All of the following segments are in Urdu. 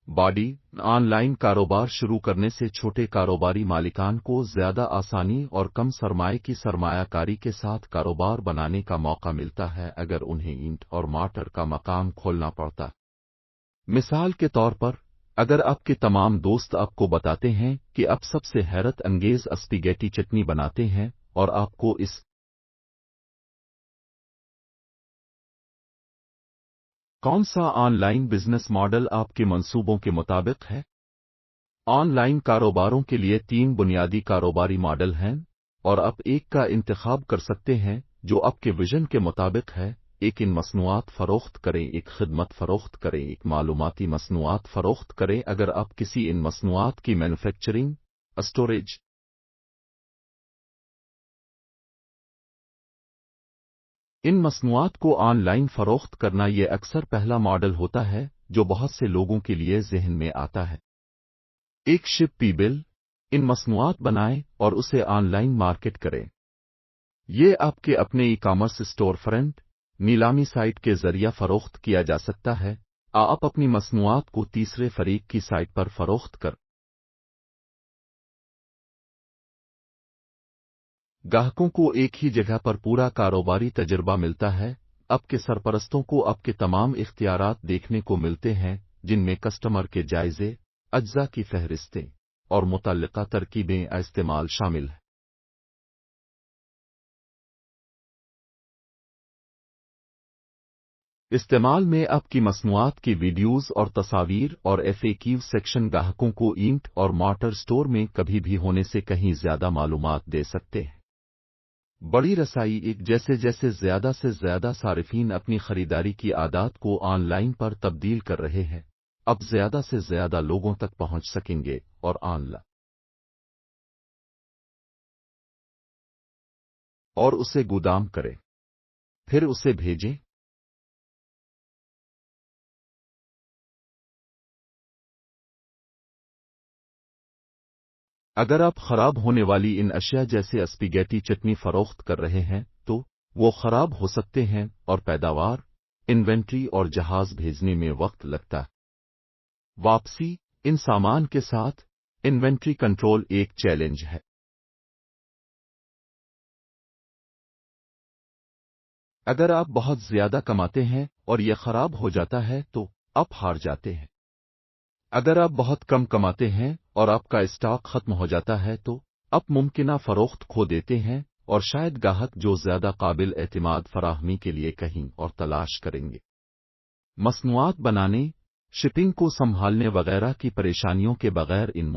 باڈی آن لائن کاروبار شروع کرنے سے چھوٹے کاروباری مالکان کو زیادہ آسانی اور کم سرمایہ کی سرمایہ کاری کے ساتھ کاروبار بنانے کا موقع ملتا ہے اگر انہیں اینٹ اور مارٹر کا مقام کھولنا پڑتا۔ مثال کے طور پر، اگر آپ کے تمام دوست آپ کو بتاتے ہیں کہ آپ سب سے حیرت انگیز اسپیگیٹی چٹنی بناتے ہیں اور آپ کو اس کون سا آن لائن بزنس ماڈل آپ کے منصوبوں کے مطابق ہے؟ آن لائن کاروباروں کے لیے 3 بنیادی کاروباری ماڈل ہیں اور آپ ایک کا انتخاب کر سکتے ہیں جو آپ کے ویژن کے مطابق ہے۔ ایک ان مصنوعات فروخت کریں، ایک خدمت فروخت کریں، ایک معلوماتی مصنوعات فروخت کریں۔ اگر آپ کسی ان مصنوعات کی مینوفیکچرنگ، اسٹوریج، ان مصنوعات کو آن لائن فروخت کرنا یہ اکثر پہلا ماڈل ہوتا ہے جو بہت سے لوگوں کے لیے ذہن میں آتا ہے۔ ایک شپ پیبل، ان مصنوعات بنائیں اور اسے آن لائن مارکیٹ کریں۔ یہ آپ کے اپنے ای کامرس اسٹور فرنٹ، نیلامی سائٹ کے ذریعہ فروخت کیا جا سکتا ہے۔ آپ اپنی مصنوعات کو تیسرے فریق کی سائٹ پر فروخت کر گاہکوں کو ایک ہی جگہ پر پورا کاروباری تجربہ ملتا ہے۔ آپ کے سرپرستوں کو آپ کے تمام اختیارات دیکھنے کو ملتے ہیں جن میں کسٹمر کے جائزے، اجزاء کی فہرستیں اور متعلقہ ترکیبیں استعمال شامل ہیں۔ استعمال میں آپ کی مصنوعات کی ویڈیوز اور تصاویر اور FAQ سیکشن گاہکوں کو اینٹ اور مارٹر اسٹور میں کبھی بھی ہونے سے کہیں زیادہ معلومات دے سکتے ہیں۔ بڑی رسائی ایک جیسے جیسے زیادہ سے زیادہ صارفین اپنی خریداری کی عادات کو آن لائن پر تبدیل کر رہے ہیں، اب زیادہ سے زیادہ لوگوں تک پہنچ سکیں گے اور آن لائن اور اسے گودام کریں، پھر اسے بھیجیں۔ اگر آپ خراب ہونے والی ان اشیاء جیسے اسپیگیٹی چٹنی فروخت کر رہے ہیں تو وہ خراب ہو سکتے ہیں اور پیداوار، انوینٹری اور جہاز بھیجنے میں وقت لگتا ہے۔ واپسی، ان سامان کے ساتھ انوینٹری کنٹرول ایک چیلنج ہے۔ اگر آپ بہت زیادہ کماتے ہیں اور یہ خراب ہو جاتا ہے تو آپ ہار جاتے ہیں۔ اگر آپ بہت کم کماتے ہیں اور آپ کا اسٹاک ختم ہو جاتا ہے تو آپ ممکنہ فروخت کھو دیتے ہیں اور شاید گاہک جو زیادہ قابل اعتماد فراہمی کے لیے کہیں اور تلاش کریں گے۔ مصنوعات بنانے، شپنگ کو سنبھالنے وغیرہ کی پریشانیوں کے بغیر ان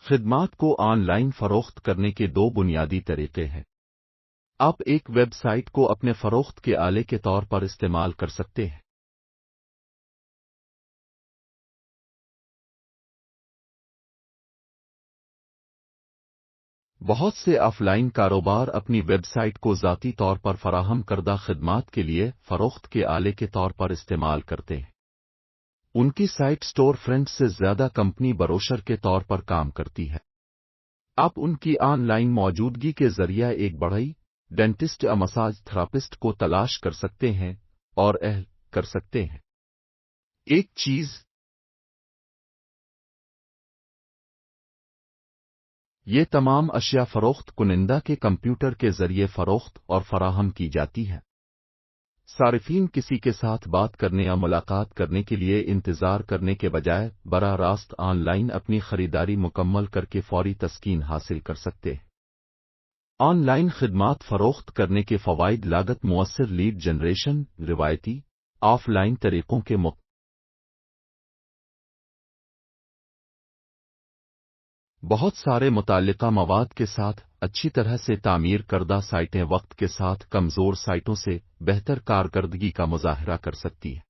خدمات کو آن لائن فروخت کرنے کے 2 بنیادی طریقے ہیں۔ آپ ایک ویب سائٹ کو اپنے فروخت کے آلے کے طور پر استعمال کر سکتے ہیں۔ بہت سے آف لائن کاروبار اپنی ویب سائٹ کو ذاتی طور پر فراہم کردہ خدمات کے لیے فروخت کے آلے کے طور پر استعمال کرتے ہیں۔ ان کی سائٹ اسٹور فرنٹ سے زیادہ کمپنی بروشر کے طور پر کام کرتی ہے۔ آپ ان کی آن لائن موجودگی کے ذریعہ ایک بڑھئی ڈینٹسٹ یا مساج تھراپسٹ کو تلاش کر سکتے ہیں اور اہل کر سکتے ہیں۔ ایک چیز یہ تمام اشیاء فروخت کنندہ کے کمپیوٹر کے ذریعے فروخت اور فراہم کی جاتی ہیں۔ صارفین کسی کے ساتھ بات کرنے یا ملاقات کرنے کے لیے انتظار کرنے کے بجائے براہ راست آن لائن اپنی خریداری مکمل کر کے فوری تسکین حاصل کر سکتے ہیں۔ آن لائن خدمات فروخت کرنے کے فوائد: لاگت مؤثر لیڈ جنریشن، روایتی آف لائن طریقوں کے بہت سارے متعلقہ مواد کے ساتھ اچھی طرح سے تعمیر کردہ سائٹیں وقت کے ساتھ کمزور سائٹوں سے بہتر کارکردگی کا مظاہرہ کر سکتی ہیں۔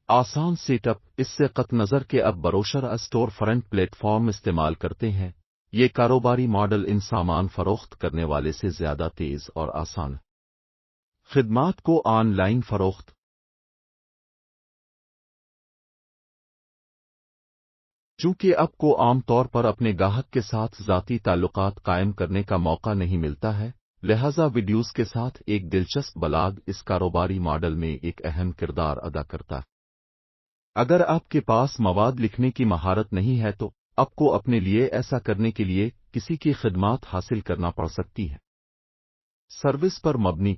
آسان سیٹ اپ، اس سے قطع نظر کہ اب brochure store front plate form استعمال کرتے ہیں، یہ کاروباری ماڈل ان سامان فروخت کرنے والے سے زیادہ تیز اور آسان ہے۔ خدمات کو آن لائن فروخت: چونکہ آپ کو عام طور پر اپنے گاہک کے ساتھ ذاتی تعلقات قائم کرنے کا موقع نہیں ملتا ہے، لہذا ویڈیوز کے ساتھ ایک دلچسپ بلاگ اس کاروباری ماڈل میں ایک اہم کردار ادا کرتا ہے۔ اگر آپ کے پاس مواد لکھنے کی مہارت نہیں ہے تو آپ کو اپنے لیے ایسا کرنے کے لیے کسی کی خدمات حاصل کرنا پڑ سکتی ہے۔ سروس پر مبنی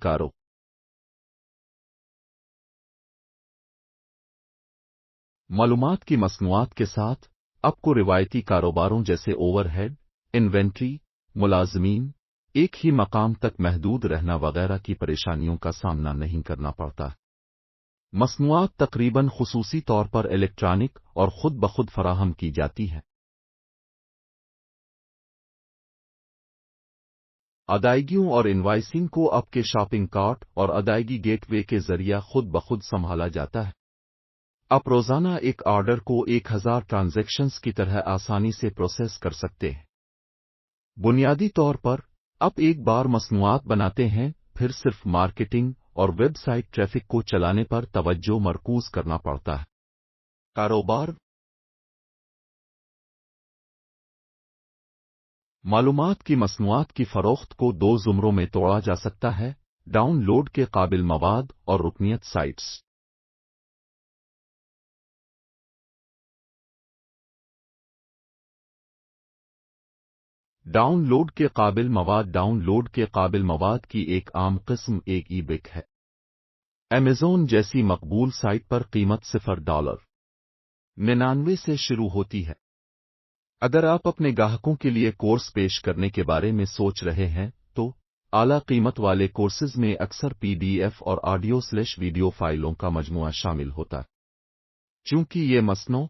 معلومات کی مصنوعات کے ساتھ آپ کو روایتی کاروباروں جیسے اوور ہیڈ، انوینٹری، ملازمین، ایک ہی مقام تک محدود رہنا وغیرہ کی پریشانیوں کا سامنا نہیں کرنا پڑتا۔ مصنوعات تقریباً خصوصی طور پر الیکٹرانک اور خود بخود فراہم کی جاتی ہے۔ ادائیگیوں اور انوائسنگ کو آپ کے شاپنگ کارٹ اور ادائیگی گیٹ وے کے ذریعہ خود بخود سنبھالا جاتا ہے۔ آپ روزانہ ایک آرڈر کو 1000 ٹرانزیکشنز کی طرح آسانی سے پروسیس کر سکتے ہیں۔ بنیادی طور پر آپ ایک بار مصنوعات بناتے ہیں، پھر صرف مارکیٹنگ اور ویب سائٹ ٹریفک کو چلانے پر توجہ مرکوز کرنا پڑتا ہے۔ کاروبار معلومات کی مصنوعات کی فروخت کو دو زمروں میں توڑا جا سکتا ہے: ڈاؤن لوڈ کے قابل مواد اور رکنیت سائٹس۔ ڈاؤن لوڈ کے قابل مواد ڈاؤن لوڈ کے قابل مواد کی ایک عام قسم ایک ای بک ہے۔ ایمیزون جیسی مقبول سائٹ پر قیمت $0.99 سے شروع ہوتی ہے۔ اگر آپ اپنے گاہکوں کے لیے کورس پیش کرنے کے بارے میں سوچ رہے ہیں تو اعلیٰ قیمت والے کورسز میں اکثر PDF اور آڈیو/ویڈیو فائلوں کا مجموعہ شامل ہوتا ہے۔ چونکہ یہ مصنوع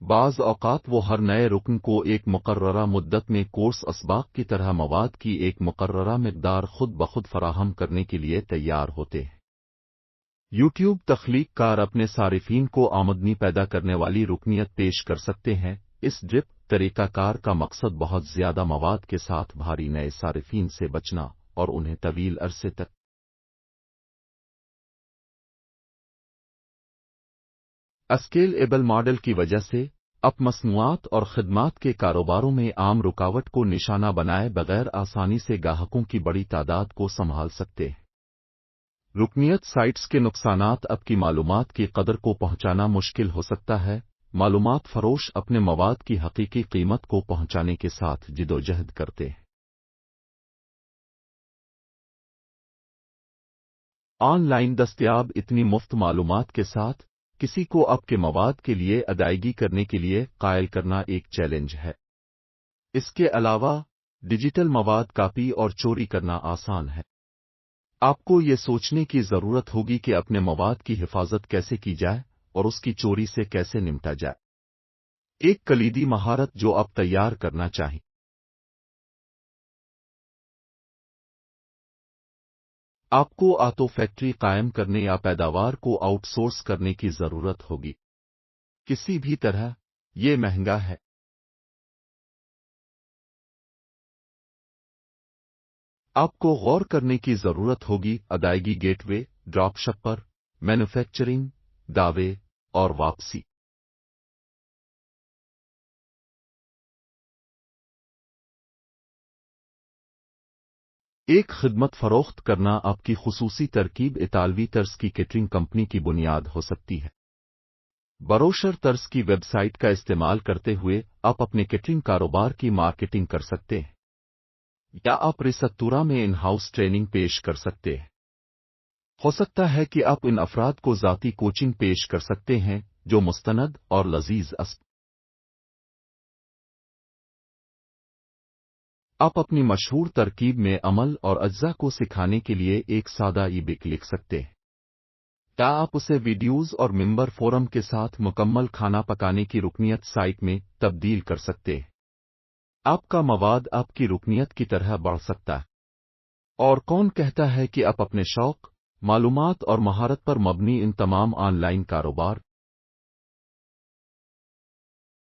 بعض اوقات وہ ہر نئے رکن کو ایک مقررہ مدت میں کورس اسباق کی طرح مواد کی ایک مقررہ مقدار خود بخود فراہم کرنے کے لیے تیار ہوتے ہیں۔ یوٹیوب تخلیق کار اپنے صارفین کو آمدنی پیدا کرنے والی رکنیت پیش کر سکتے ہیں۔ اس ڈرپ طریقہ کار کا مقصد بہت زیادہ مواد کے ساتھ بھاری نئے صارفین سے بچنا اور انہیں طویل عرصے تک اسکیل ایبل ماڈل کی وجہ سے آپ مصنوعات اور خدمات کے کاروباروں میں عام رکاوٹ کو نشانہ بنائے بغیر آسانی سے گاہکوں کی بڑی تعداد کو سنبھال سکتے ہیں۔ رکنیت سائٹس کے نقصانات آپ کی معلومات کی قدر کو پہنچانا مشکل ہو سکتا ہے۔ معلومات فروش اپنے مواد کی حقیقی قیمت کو پہنچانے کے ساتھ جدوجہد کرتے ہیں۔ آن لائن دستیاب اتنی مفت معلومات کے ساتھ کسی کو آپ کے مواد کے لیے ادائیگی کرنے کے لیے قائل کرنا ایک چیلنج ہے۔ اس کے علاوہ ڈیجیٹل مواد کاپی اور چوری کرنا آسان ہے۔ آپ کو یہ سوچنے کی ضرورت ہوگی کہ اپنے مواد کی حفاظت کیسے کی جائے اور اس کی چوری سے کیسے نمٹا جائے۔ ایک کلیدی مہارت جو آپ تیار کرنا چاہیں۔ آپ کو آٹو فیکٹری قائم کرنے یا پیداوار کو آؤٹ سورس کرنے کی ضرورت ہوگی۔ کسی بھی طرح یہ مہنگا ہے۔ آپ کو غور کرنے کی ضرورت ہوگی ادائیگی گیٹ وے، ڈراپ شپر، مینوفیکچرنگ، دعوے اور واپسی۔ ایک خدمت فروخت کرنا آپ کی خصوصی ترکیب اطالوی طرز کی کیٹرنگ کمپنی کی بنیاد ہو سکتی ہے۔ بروشر طرز کی ویب سائٹ کا استعمال کرتے ہوئے آپ اپنے کیٹرنگ کاروبار کی مارکیٹنگ کر سکتے ہیں، یا آپ ریستورا میں ان ہاؤس ٹریننگ پیش کر سکتے ہیں۔ ہو سکتا ہے کہ آپ ان افراد کو ذاتی کوچنگ پیش کر سکتے ہیں جو مستند اور لذیذ آپ اپنی مشہور ترکیب میں عمل اور اجزاء کو سکھانے کے لیے ایک سادہ ای بک لکھ سکتے ہیں، یا آپ اسے ویڈیوز اور ممبر فورم کے ساتھ مکمل کھانا پکانے کی رکنیت سائٹ میں تبدیل کر سکتے ہیں۔ آپ کا مواد آپ کی رکنیت کی طرح بڑھ سکتا ہے۔ اور کون کہتا ہے کہ آپ اپنے شوق، معلومات اور مہارت پر مبنی ان تمام آن لائن کاروبار